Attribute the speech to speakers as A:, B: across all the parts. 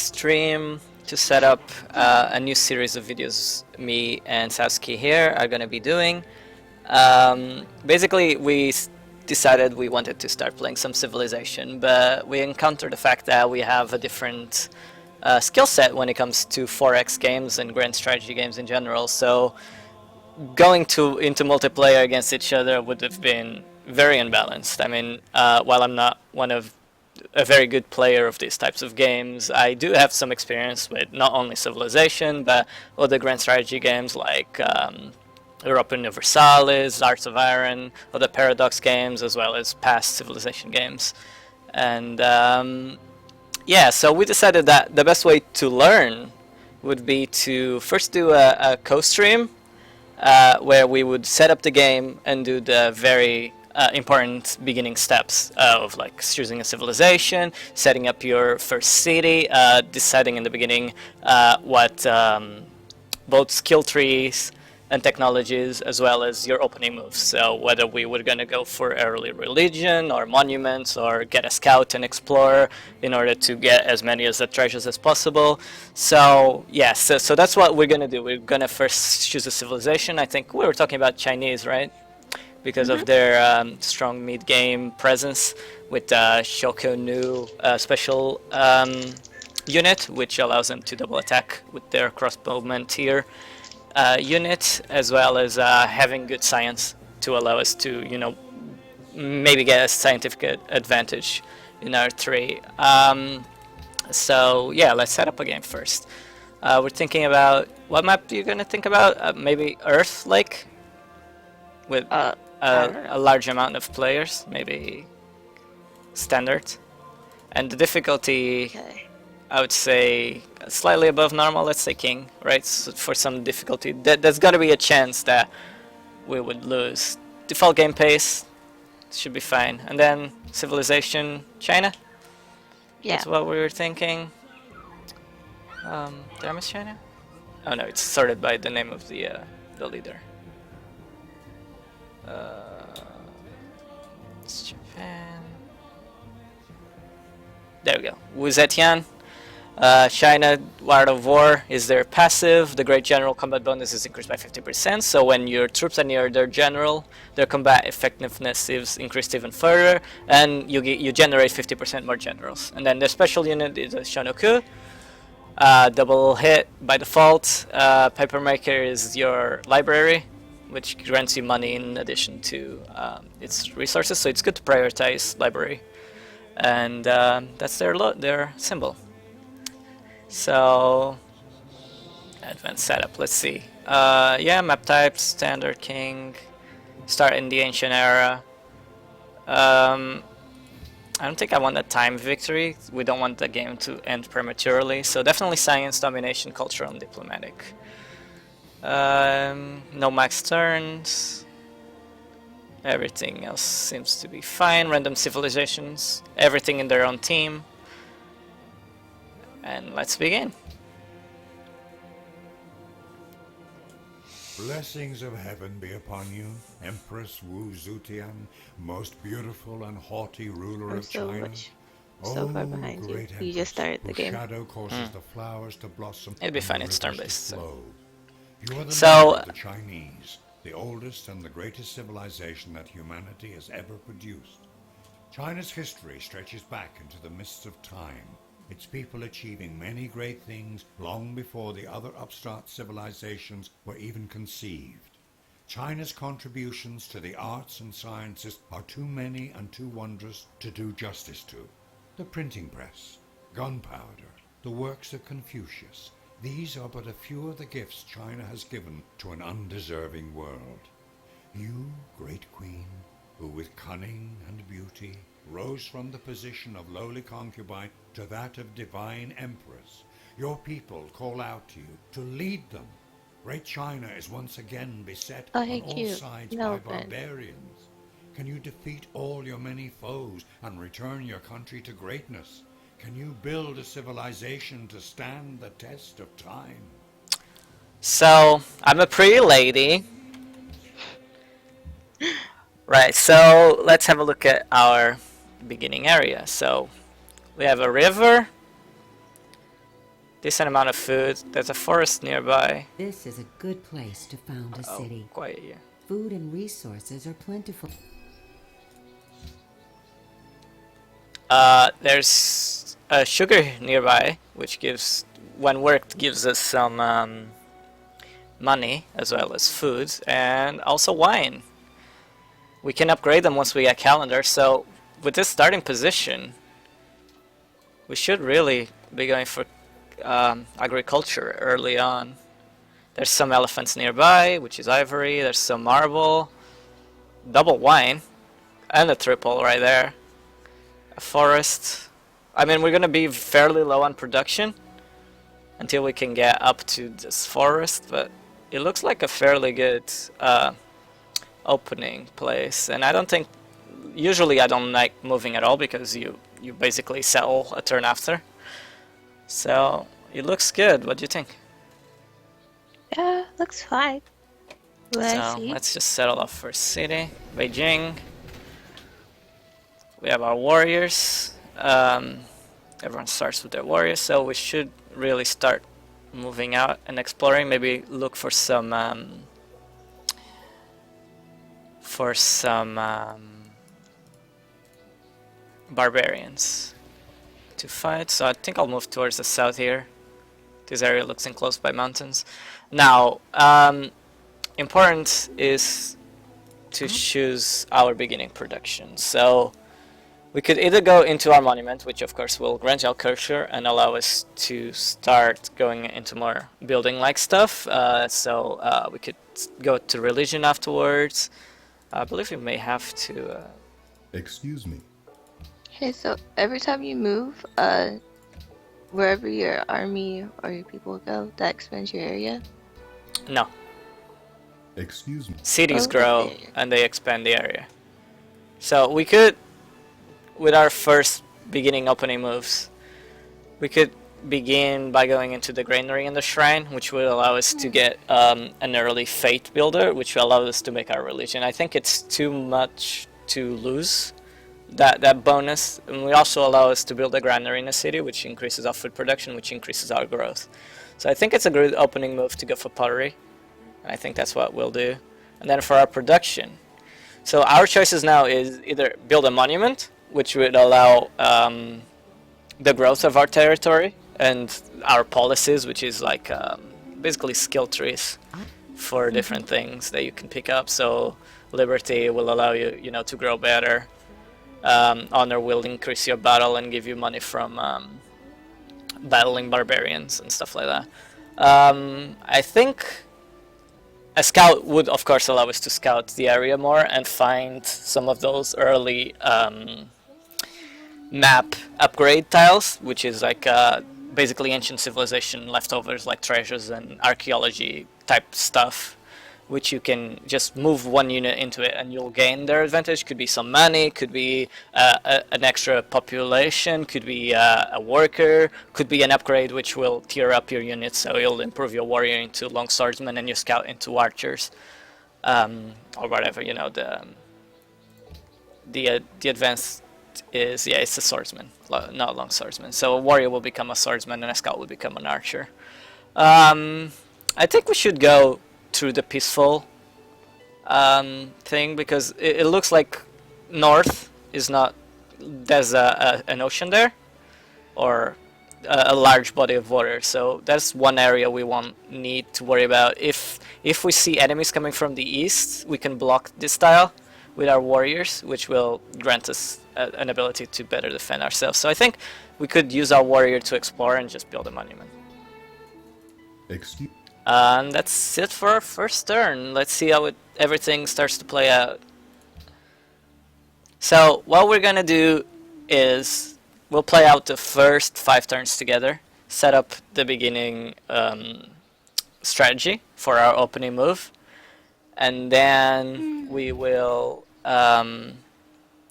A: stream to set up a new series of videos me and Sazukie here are gonna be doing. Basically, we decided we wanted to start playing some Civilization, but we encountered the fact that we have a different skill set when it comes to 4X games and grand strategy games in general. So going into multiplayer against each other would have been very unbalanced. I mean, while I'm not a very good player of these types of games, I do have some experience with not only Civilization, but other grand strategy games like Europa Universalis, Arts of Iron, other Paradox games, as well as past Civilization games. And yeah, so we decided that the best way to learn would be to first do a co-stream where we would set up the game and do the very important beginning steps of like choosing a civilization, setting up your first city, deciding in the beginning what both skill trees and technologies as well as your opening moves. So whether we were going to go for early religion or monuments or get a scout and explorer in order to get as many as the treasures as possible. So yes, so that's what we're going to do. We're going to first choose a civilization. I think we were talking about Chinese, right? Because of their strong mid-game presence with Shoko Nu special unit, which allows them to double attack with their crossbowman tier unit, as well as having good science to allow us to, you know, maybe get a scientific advantage in our 3. So yeah, let's set up a game first. We're thinking about, what map are you gonna think about? Maybe Earth Lake with a large amount of players, maybe standard, and the difficulty.
B: Okay.
A: I would say slightly above normal, let's say king, right? So for some difficulty. There's got to be a chance that we would lose. Default game pace should be fine. And then civilization, China?
B: Yeah.
A: That's what we were thinking. Did I miss China? Oh no, it's sorted by the name of the leader. It's Japan. There we go. Wu Zetian. China, Art of War is their passive. The Great General combat bonus is increased by 50%, so when your troops are near their general, their combat effectiveness is increased even further, and you generate 50% more generals. And then the special unit is a Shonoku. Double hit by default. Papermaker is your library, which grants you money in addition to its resources, so it's good to prioritize library. And that's their symbol. So, advanced setup, let's see. Yeah, map type, standard king, start in the ancient era. I don't think I want a time victory. We don't want the game to end prematurely, so definitely science, domination, cultural, and diplomatic. No max turns. Everything else seems to be fine. Random civilizations, everything in their own team. And let's begin.
C: Blessings of heaven be upon you, Empress Wu Zetian, most beautiful and haughty ruler
B: I'm
C: of
B: so
C: China.
B: so far behind you.
C: Great
B: You just started the
C: whose
B: game.
C: shadow causes the flowers to blossom.
A: It'd be
C: and
A: fine,
C: the
A: it's
C: rivers
A: turn-based,
C: to
A: so.
C: flow. You are the
A: So-
C: leader of the Chinese, the oldest and the greatest civilization that humanity has ever produced. China's history stretches back into the mists of time, its people achieving many great things long before the other upstart civilizations were even conceived. China's contributions to the arts and sciences are too many and too wondrous to do justice to. The printing press, gunpowder, the works of Confucius, these are but a few of the gifts China has given to an undeserving world. You, great queen, who with cunning and beauty rose from the position of lowly concubine to that of divine empress, your people call out to you to lead them. Great China is once again beset on
B: Thank
C: all
B: you,
C: sides by
B: Melvin.
C: barbarians. Can you defeat all your many foes and return your country to greatness? Can you build a civilization to stand the test of time?
A: So, I'm a pretty lady. Right, so let's have a look at our beginning area. So, we have a river, decent amount of food. There's a forest nearby.
D: This is a good place to found a city.
A: Quiet here.
D: Food and resources are plentiful.
A: There's sugar nearby, which gives, when worked, gives us some money as well as food, and also wine. We can upgrade them once we get calendar, so with this starting position, we should really be going for agriculture early on. There's some elephants nearby, which is ivory. There's some marble, double wine, and a triple right there. A forest. I mean, we're gonna be fairly low on production until we can get up to this forest, but it looks like a fairly good opening place. And I don't think, usually I don't like moving at all because you basically settle a turn after. So it looks good. What do you think?
B: Yeah, looks fine.
A: So let's just settle up for city, Beijing. We have our warriors. Everyone starts with their warriors, so we should really start moving out and exploring. Maybe look for some barbarians to fight. So I think I'll move towards the south here. This area looks enclosed by mountains. Now, important is to choose our beginning production. So we could either go into our monument, which of course will grant our culture and allow us to start going into more building-like stuff. We could go to religion afterwards. I believe we may have to...
E: Excuse me.
B: Okay, so every time you move, wherever your army or your people go, that expands your area?
A: No.
E: Excuse me.
A: Cities
B: Oh,
A: grow
B: okay.
A: and they expand the area. So we could, with our first beginning opening moves, we could begin by going into the granary and the shrine, which would allow us to get an early fate builder, which will allow us to make our religion. I think it's too much to lose that bonus, and we also allow us to build a granary in a city, which increases our food production, which increases our growth. So I think it's a good opening move to go for pottery, and I think that's what we'll do. And then for our production, so our choices now is either build a monument, which would allow the growth of our territory and our policies, which is like basically skill trees for different things that you can pick up. So liberty will allow you, to grow better. Honor will increase your battle and give you money from battling barbarians and stuff like that. I think a scout would, of course, allow us to scout the area more and find some of those early map upgrade tiles, which is like basically ancient civilization leftovers like treasures and archaeology type stuff, which you can just move one unit into it and you'll gain their advantage. Could be some money, could be an extra population, could be a worker, could be an upgrade which will tier up your units, so you'll improve your warrior into long swordsman and your scout into archers, or whatever. The advanced is, it's a swordsman, not long swordsman. So a warrior will become a swordsman and a scout will become an archer. I think we should go through the peaceful thing, because it looks like north is not, there's an ocean there, or a large body of water, so that's one area we won't need to worry about. If we see enemies coming from the east, we can block this tile with our warriors, which will grant us an ability to better defend ourselves. So I think we could use our warrior to explore and just build a monument.
E: Excuse.
A: And that's it for our first turn. Let's see how everything starts to play out. So what we're gonna do is we'll play out the first 5 turns together, set up the beginning strategy for our opening move, and then we will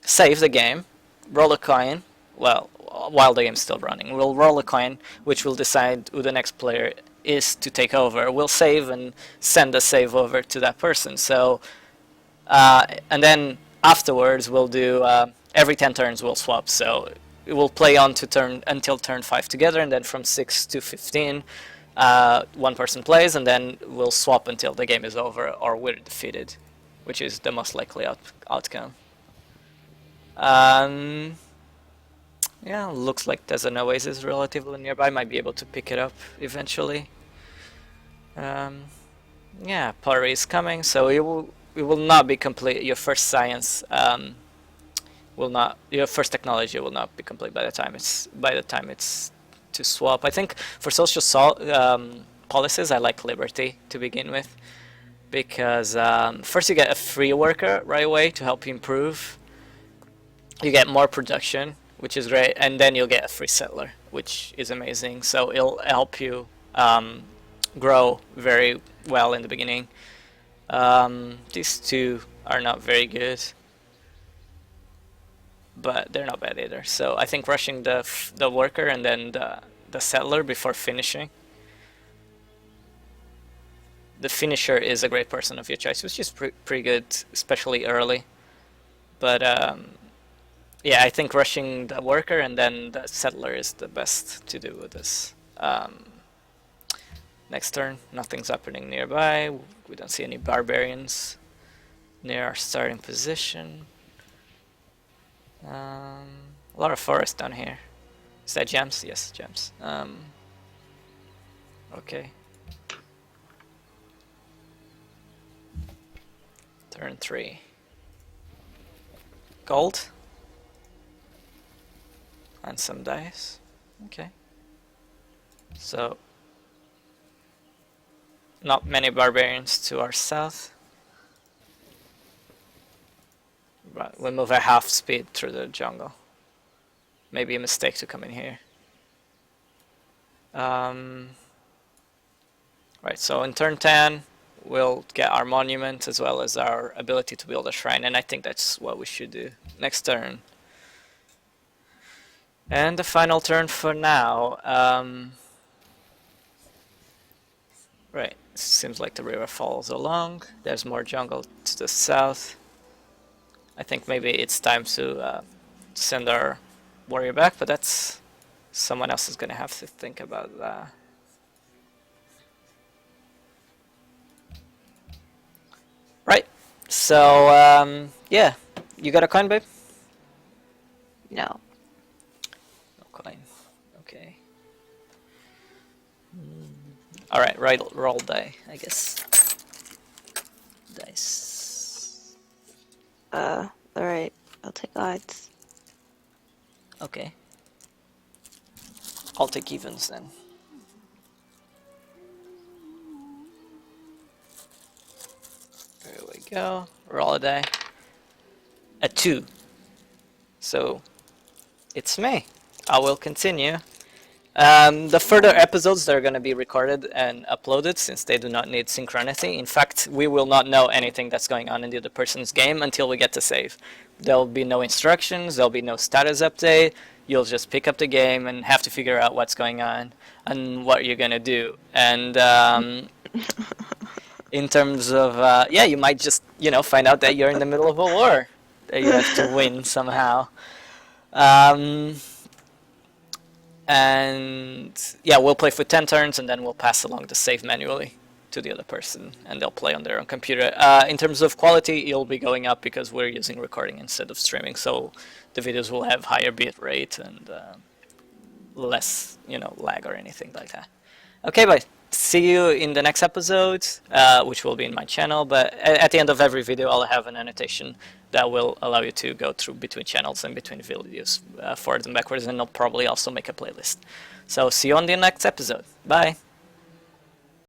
A: save the game, roll a coin, well, while the game's still running. We'll roll a coin, which will decide who the next player is to take over. We'll save and send a save over to that person. So, and then afterwards we'll do, every 10 turns we'll swap. So it will play on to turn until turn 5 together, and then from 6 to 15, one person plays, and then we'll swap until the game is over or we're defeated, which is the most likely outcome. Yeah, looks like there's an oasis relatively nearby. Might be able to pick it up eventually. Yeah, pottery is coming, so it will not be complete. Your first science will not. Your first technology will not be complete by the time it's to swap. I think for social policies, I like liberty to begin with, because first you get a free worker right away to help you improve. You get more production, which is great, and then you'll get a free settler, which is amazing. So it'll help you grow very well in the beginning. These two are not very good, but they're not bad either. So I think rushing the worker and then the settler before finishing. The finisher is a great person of your choice, which is pretty good, especially early. But yeah, I think rushing the worker and then the settler is the best to do with this. Next turn, nothing's happening nearby. We don't see any barbarians near our starting position. A lot of forest down here. Is that gems? Yes, gems. Okay. Turn 3. Gold. And some dice. Okay. So, not many barbarians to our south. But we move at half speed through the jungle. Maybe a mistake to come in here. Right, so in turn 10, we'll get our monument as well as our ability to build a shrine, and I think that's what we should do next turn. And the final turn for now. Right, seems like the river falls along. There's more jungle to the south. I think maybe it's time to send our warrior back, but that's someone else is gonna have to think about that. Right, so yeah, you got a coin, babe?
B: No.
A: No coin. Okay. Alright, roll die, I guess. Dice.
B: Alright. I'll take odds.
A: Okay. I'll take evens then. There we go. Roll a die. A 2. So, it's me. I will continue. The further episodes that are going to be recorded and uploaded, since they do not need synchronity. In fact, we will not know anything that's going on in the other person's game until we get to save. There'll be no instructions, there'll be no status update. You'll just pick up the game and have to figure out what's going on and what you're going to do. And in terms of, yeah, you might just, find out that you're in the middle of a war that you have to win somehow. And yeah, we'll play for 10 turns and then we'll pass along the save manually to the other person and they'll play on their own computer. In terms of quality, it'll be going up because we're using recording instead of streaming, so the videos will have higher bit rate and less, lag or anything like that. Okay, bye. See you in the next episode, which will be in my channel, but at the end of every video I'll have an annotation that will allow you to go through between channels and between videos, forwards and backwards, and I'll probably also make a playlist. So see you on the next episode. Bye!